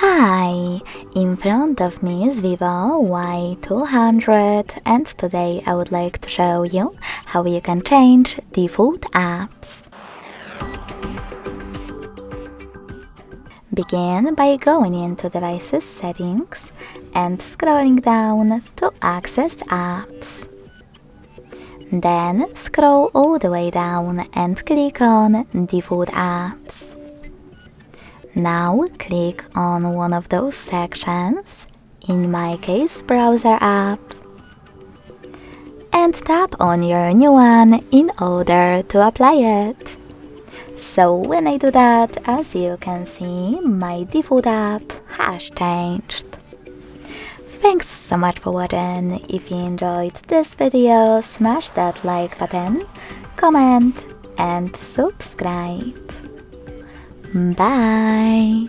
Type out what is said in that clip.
Hi, in front of me is VIVO Y200 and today I would like to show you how you can change default apps. Begin by going into Devices Settings and scrolling down to Access Apps. Then scroll all the way down and click on Default Apps. Now click on one of those sections, in my case Browser app, and tap on your new one in order to apply it. So when I do that, as you can see, my default app has changed. Thanks so much for watching. If you enjoyed this video, smash that like button, comment and subscribe. Bye!